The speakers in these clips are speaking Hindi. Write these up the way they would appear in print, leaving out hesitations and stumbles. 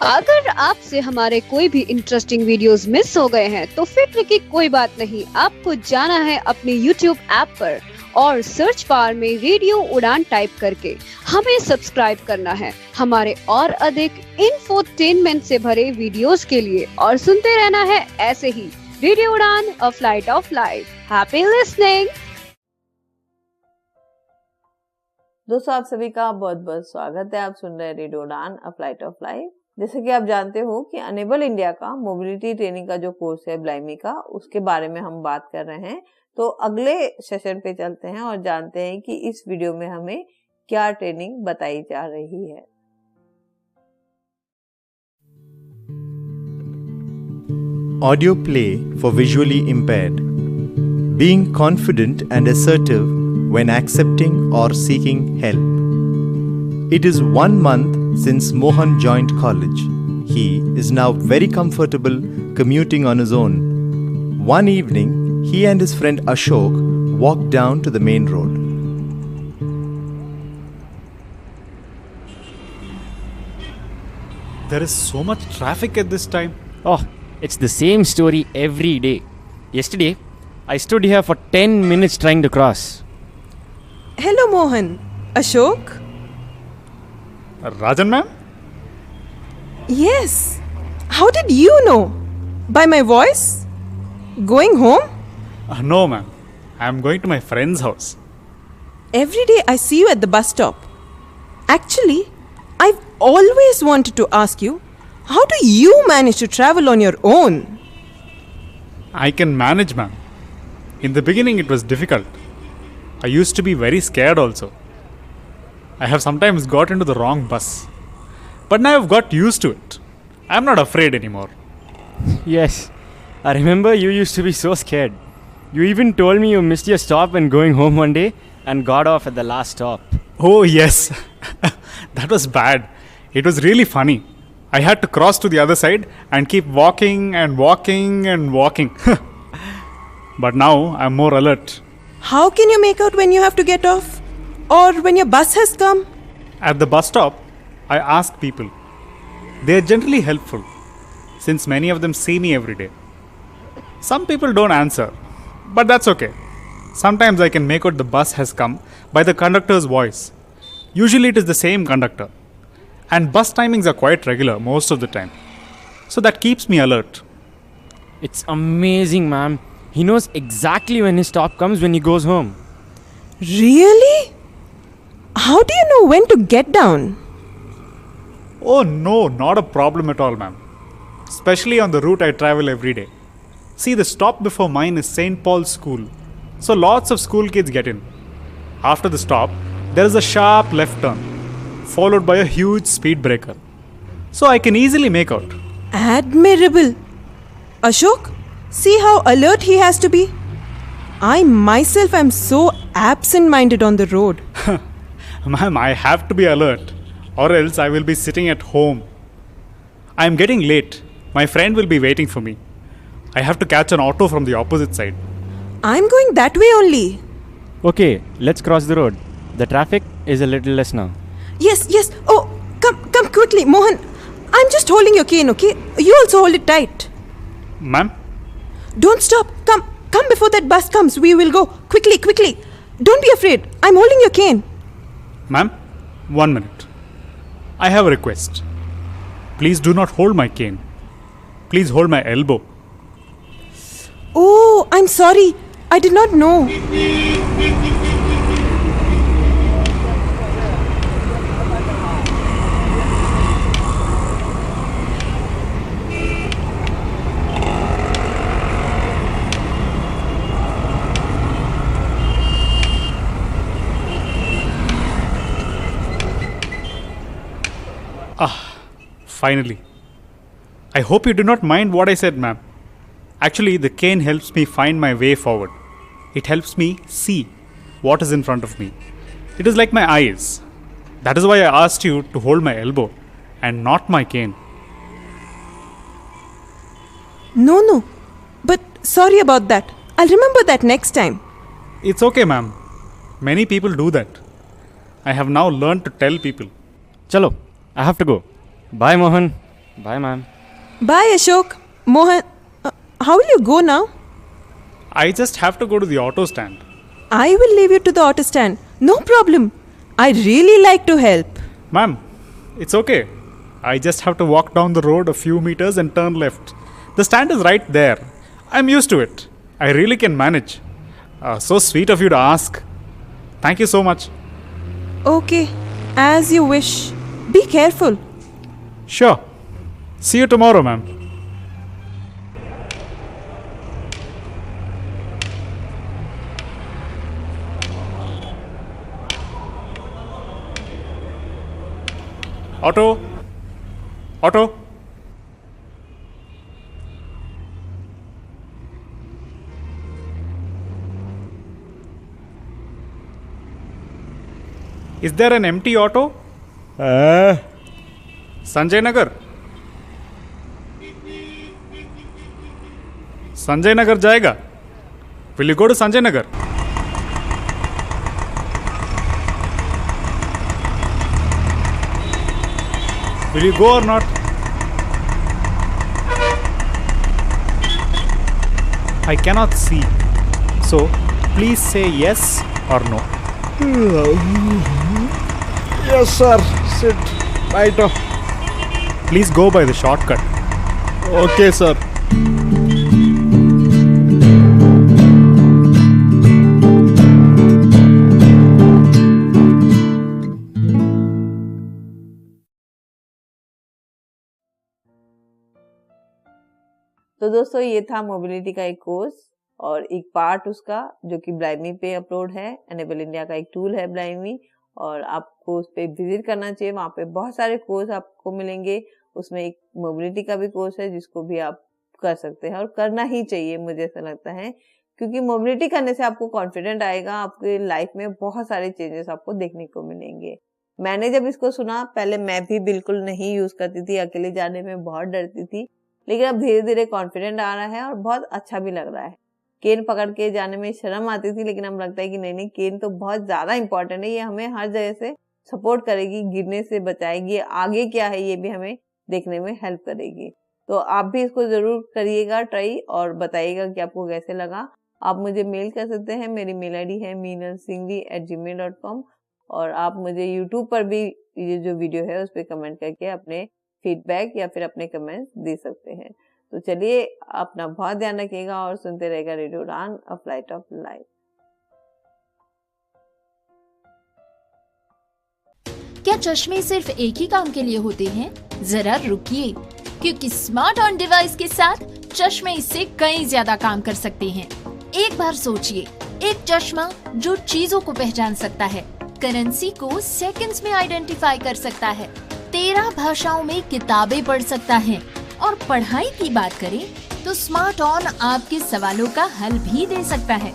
अगर आपसे हमारे कोई भी इंटरेस्टिंग वीडियोस मिस हो गए हैं तो फिक्र की कोई बात नहीं। आपको जाना है अपने YouTube ऐप पर और सर्च बार में रेडियो उड़ान टाइप करके हमें सब्सक्राइब करना है हमारे और अधिक इंफोटेनमेंट से भरे वीडियोस के लिए, और सुनते रहना है ऐसे ही रेडियो उड़ान, a flight of life. Happy listening. दोस्तों, आप सभी का बहुत बहुत स्वागत है। आप सुन रहे हैं रेडियो उड़ान, अ फ्लाइट ऑफ लाइफ। जैसे कि आप जानते हो कि अनेबल इंडिया का मोबिलिटी ट्रेनिंग का जो कोर्स है ब्लाइमी का, उसके बारे में हम बात कर रहे हैं। तो अगले सेशन पे चलते हैं और जानते हैं कि इस वीडियो में हमें क्या ट्रेनिंग बताई जा रही है। Audio play for visually impaired. Being confident and assertive when accepting or seeking help. It is 1 month since Mohan joined college. He is now very comfortable commuting on his own. One evening, he and his friend Ashok walked down to the main road. There is so much traffic at this time. Oh, it's the same story every day. Yesterday, I stood here for 10 minutes trying to cross. Hello, Mohan. Ashok? Rajan ma'am? Yes. How did you know? By my voice? Going home? No ma'am. I am going to my friend's house. Every day I see you at the bus stop. Actually, I've always wanted to ask you, how do you manage to travel on your own? I can manage ma'am. In the beginning it was difficult. I used to be very scared also. I have sometimes got into the wrong bus. But now I've got used to it. I'm not afraid anymore. Yes, I remember you used to be so scared. You even told me you missed your stop when going home one day and got off at the last stop. Oh yes. That was bad. It was really funny. I had to cross to the other side and keep walking and walking and walking. But now I'm more alert. How can you make out when you have to get off? Or when your bus has come? At the bus stop, I ask people. They are generally helpful, since many of them see me every day. Some people don't answer, but that's okay. Sometimes I can make out the bus has come by the conductor's voice. Usually it is the same conductor. And bus timings are quite regular most of the time. So that keeps me alert. It's amazing, ma'am. He knows exactly when his stop comes when he goes home. Really? How do you know when to get down? Oh no, not a problem at all, ma'am. Especially on the route I travel every day. See, the stop before mine is St. Paul's School. So lots of school kids get in. After the stop, there is a sharp left turn, followed by a huge speed breaker. So I can easily make out. Admirable. Ashok, see how alert he has to be? I myself am so absent-minded on the road. Ma'am, I have to be alert, or else I will be sitting at home. I am getting late. My friend will be waiting for me. I have to catch an auto from the opposite side. I'm going that way only. Okay, let's cross the road. The traffic is a little less now. Yes. Oh, come quickly, Mohan. I'm just holding your cane, okay? You also hold it tight. Ma'am? Don't stop. Come before that bus comes. We will go. Quickly. Don't be afraid. I'm holding your cane. Ma'am, 1 minute. I have a request. Please do not hold my cane. Please hold my elbow. Oh, I'm sorry. I did not know. Finally. I hope you do not mind what I said, ma'am. Actually, the cane helps me find my way forward. It helps me see what is in front of me. It is like my eyes. That is why I asked you to hold my elbow and not my cane. No. But sorry about that. I'll remember that next time. It's okay, ma'am. Many people do that. I have now learned to tell people. Chalo, I have to go. Bye, Mohan. Bye, ma'am. Bye, Ashok. Mohan, how will you go now? I just have to go to the auto stand. I will leave you to the auto stand. No problem. I really like to help. Ma'am, it's okay. I just have to walk down the road a few meters and turn left. The stand is right there. I'm used to it. I really can manage. So sweet of you to ask. Thank you so much. Okay, as you wish. Be careful. Sure. See you tomorrow, ma'am. Auto. Auto. Is there an empty auto? Sanjay Nagar. Sanjay Nagar जाएगा? Will you go to Sanjay Nagar? Will you go or not? I cannot see. So please say yes or no. Yes, sir. Sit. Right off. Please go by the shortcut. Okay, sir. तो दोस्तों ये था मोबिलिटी का एक कोर्स और एक पार्ट उसका जो कि ब्लाइमी पे अपलोड है। एनेबल इंडिया का एक टूल है ब्लाइमी और आपको उस पर विजिट करना चाहिए। वहाँ पे बहुत सारे कोर्स आपको मिलेंगे। उसमें एक मोबिलिटी का भी कोर्स है जिसको भी आप कर सकते हैं और करना ही चाहिए, मुझे ऐसा लगता है, क्योंकि मोबिलिटी करने से आपको कॉन्फिडेंट आएगा। आपके लाइफ में बहुत सारे चेंजेस आपको देखने को मिलेंगे। मैंने जब इसको सुना, पहले मैं भी बिल्कुल नहीं यूज करती थी, अकेले जाने में बहुत डरती थी, लेकिन अब धीरे धीरे कॉन्फिडेंट आ रहा है और बहुत अच्छा भी लग रहा है। केन पकड़ के जाने में शर्म आती थी, लेकिन अब लगता है कि नहीं केन तो बहुत ज्यादा इंपॉर्टेंट है। ये हमें हर जगह से सपोर्ट करेगी, गिरने से बचाएगी, आगे क्या है ये भी हमें देखने में हेल्प करेगी। तो आप भी इसको जरूर करिएगा ट्राई और बताइएगा कि आपको कैसे लगा। आप मुझे मेल कर सकते हैं, मेरी मेल आईडी है meenalsinghvi@gmail.com और आप मुझे यूट्यूब पर भी ये जो वीडियो है उस पर कमेंट करके अपने फीडबैक या फिर अपने कमेंट्स दे सकते हैं। तो चलिए, अपना बहुत ध्यान रखिएगा और सुनते रहेगा रेडियो उड़ान, अ फ्लाइट ऑफ लाइफ। क्या चश्मे सिर्फ एक ही काम के लिए होते हैं? जरा रुकिए, क्योंकि स्मार्ट ऑन डिवाइस के साथ चश्मे इससे कई ज्यादा काम कर सकते हैं। एक बार सोचिए, एक चश्मा जो चीजों को पहचान सकता है, करेंसी को सेकंड्स में आइडेंटिफाई कर सकता है, 13 भाषाओं में किताबें पढ़ सकता है और पढ़ाई की बात करें तो स्मार्ट ऑन आपके सवालों का हल भी दे सकता है।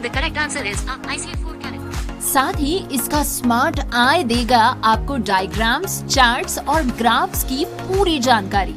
The correct answer is ICF 4 character. साथ ही इसका स्मार्ट आई देगा आपको डायग्राम्स, चार्ट्स और ग्राफ्स की पूरी जानकारी।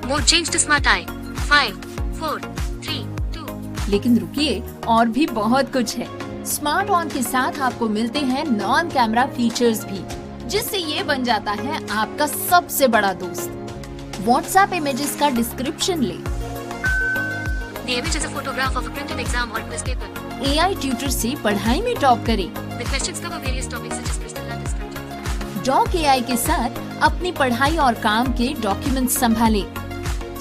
Mode change to smart eye. 5, 4, 3, 2. लेकिन रुकिए, और भी बहुत कुछ है। स्मार्ट ऑन के साथ आपको मिलते हैं नॉन कैमरा फीचर्स भी, जिससे ये बन जाता है आपका सबसे बड़ा दोस्त। व्हाट्सएप इमेजेस का डिस्क्रिप्शन ले, The image is a photograph of a printed exam or quiz paper. AI tutor से पढ़ाई में टॉप करें। The questions cover various topics such as crystal and descriptive. Doc AI के साथ अपनी पढ़ाई और काम के डॉक्यूमेंट्स संभालें।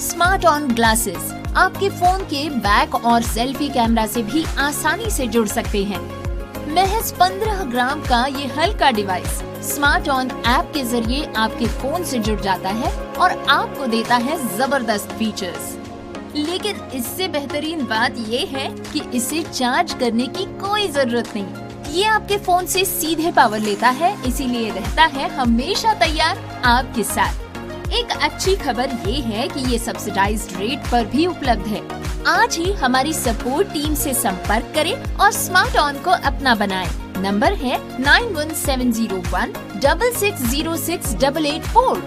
स्मार्ट ऑन ग्लासेस आपके फोन के बैक और सेल्फी कैमरा से भी आसानी से जुड़ सकते हैं। महज 15 ग्राम का ये हल्का डिवाइस स्मार्ट ऑन ऐप के जरिए आपके फोन से जुड़ जाता है और आपको देता है जबरदस्त फीचर्स। लेकिन इससे बेहतरीन बात ये है कि इसे चार्ज करने की कोई जरूरत नहीं। ये आपके फोन से सीधे पावर लेता है, इसीलिए रहता है हमेशा तैयार आपके साथ। एक अच्छी खबर ये है कि ये सब्सिडाइज्ड रेट पर भी उपलब्ध है। आज ही हमारी सपोर्ट टीम से संपर्क करें और स्मार्ट ऑन को अपना बनाएं। नंबर है 91701 66068884।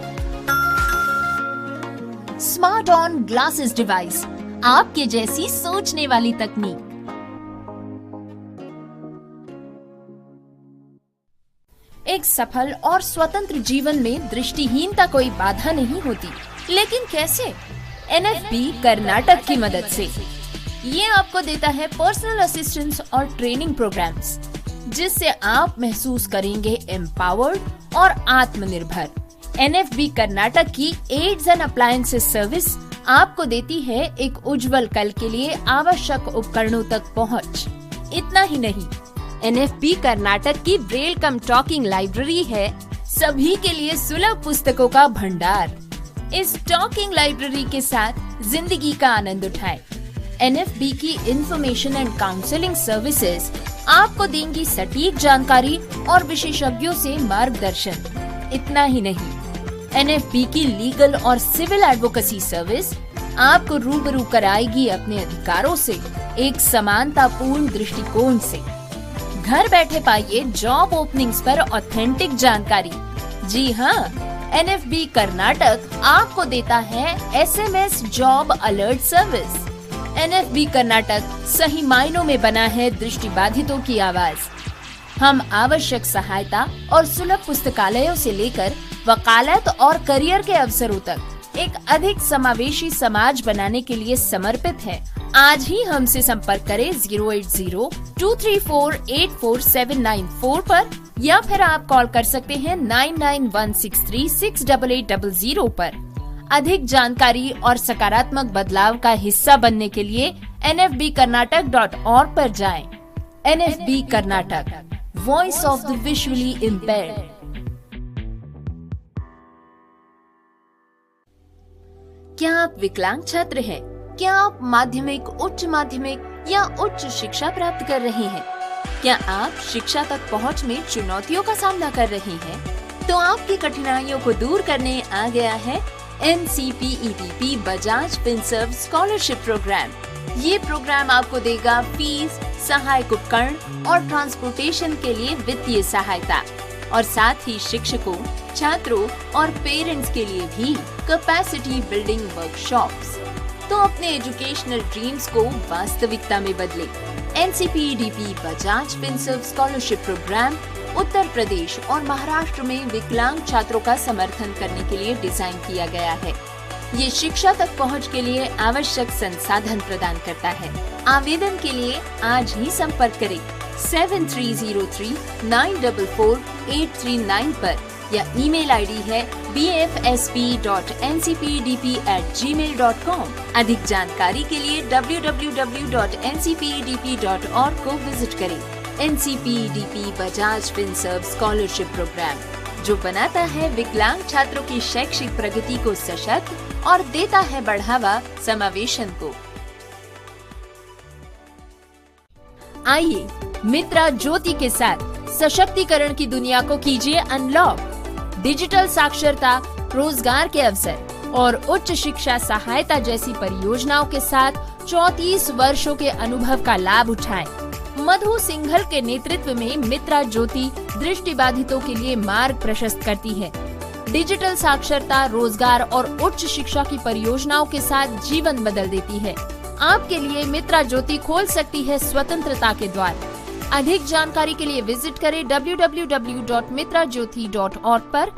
स्मार्ट ऑन ग्लासेस डिवाइस, आपके जैसी सोचने वाली तकनीक। एक एक सफल और स्वतंत्र जीवन में दृष्टिहीनता कोई बाधा नहीं होती। लेकिन कैसे? NFB कर्नाटक की मदद से। ये आपको देता है पर्सनल असिस्टेंस और ट्रेनिंग प्रोग्राम्स, जिससे आप महसूस करेंगे एम्पावर्ड और आत्मनिर्भर। NFB कर्नाटक की एड्स एंड अप्लायंसेस सर्विस आपको देती है एक उज्जवल कल के लिए आवश्यक उपकरणों तक पहुंच। इतना ही नहीं, NFB कर्नाटक की ब्रेल कम टॉकिंग लाइब्रेरी है सभी के लिए सुलभ पुस्तकों का भंडार। इस टॉकिंग लाइब्रेरी के साथ जिंदगी का आनंद उठाएं। NFB की इंफॉर्मेशन एंड काउंसलिंग सर्विसेज आपको देंगी सटीक जानकारी और विशेषज्ञों से मार्गदर्शन। इतना ही नहीं, NFB की लीगल और सिविल एडवोकेसी सर्विस आपको रूबरू कराएगी अपने अधिकारों से एक समानतापूर्ण दृष्टिकोण से। घर बैठे पाइए जॉब ओपनिंग्स पर ऑथेंटिक जानकारी। जी हाँ, NFB कर्नाटक आपको देता है SMS job alert service. NFB Karnataka सही मायनों में बना है दृष्टिबाधितों की आवाज। हम आवश्यक सहायता और सुलभ पुस्तकालयों से लेकर वकालत और करियर के अवसरों तक एक अधिक समावेशी समाज बनाने के लिए समर्पित है। आज ही हमसे संपर्क करें 08023484794 पर, या फिर आप कॉल कर सकते हैं 9916368800 पर। अधिक जानकारी और सकारात्मक बदलाव का हिस्सा बनने के लिए nfbkarnatak.org पर जाएं। NFB Karnataka, voice of the visually impaired. क्या आप विकलांग छात्र हैं? क्या आप माध्यमिक, उच्च माध्यमिक या उच्च शिक्षा प्राप्त कर रहे हैं? क्या आप शिक्षा तक पहुंच में चुनौतियों का सामना कर रहे हैं? तो आपकी कठिनाइयों को दूर करने आ गया है NCPEDP Bajaj Finserv scholarship programme. ये प्रोग्राम आपको देगा फीस, सहायक उपकरण और ट्रांसपोर्टेशन के लिए वित्तीय सहायता, और साथ ही शिक्षकों, छात्रों और पेरेंट्स के लिए भी कैपेसिटी बिल्डिंग वर्कशॉप्स। तो अपने एजुकेशनल ड्रीम्स को वास्तविकता में बदले। NCPEDP Bajaj Finserv scholarship programme Uttar Pradesh और महाराष्ट्र में विकलांग छात्रों का समर्थन करने के लिए डिजाइन किया गया है। ये शिक्षा तक पहुंच के लिए आवश्यक संसाधन प्रदान करता है। आवेदन के लिए आज ही संपर्क करें 7303944839 पर, या ईमेल आईडी है bfsp.ncpedp@gmail.com। अधिक जानकारी के लिए www.ncpedp.org को विजिट करें। NCPEDP Bajaj Finserv scholarship programme, जो बनाता है विकलांग छात्रों की शैक्षिक प्रगति को सशक्त और देता है बढ़ावा समावेशन को। आइए मित्रा ज्योति के साथ सशक्तिकरण की दुनिया को कीजिए अनलॉक। डिजिटल साक्षरता, रोजगार के अवसर और उच्च शिक्षा सहायता जैसी परियोजनाओं के साथ 34 वर्षों के अनुभव का लाभ उठाएं। मधु सिंघल के नेतृत्व में मित्रा ज्योति दृष्टिबाधितों के लिए मार्ग प्रशस्त करती है। डिजिटल साक्षरता, रोजगार और उच्च शिक्षा की परियोजनाओं के साथ जीवन बदल देती है। आपके लिए मित्रा ज्योति खोल सकती है स्वतंत्रता के द्वार। अधिक जानकारी के लिए विजिट करें www.mitrajyoti.org पर,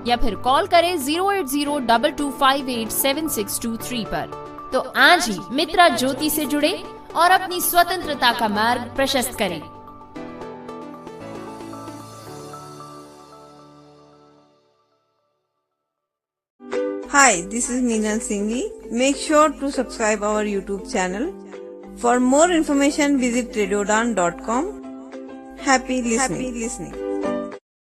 या फिर कॉल करें 08022587623 पर। तो आज ही मित्रा ज्योति से जुड़े और अपनी स्वतंत्रता का मार्ग प्रशस्त करें। Hi, this is Meenal Singhi. Make sure to subscribe our YouTube channel. For more information, visit radiodan.com. Happy listening.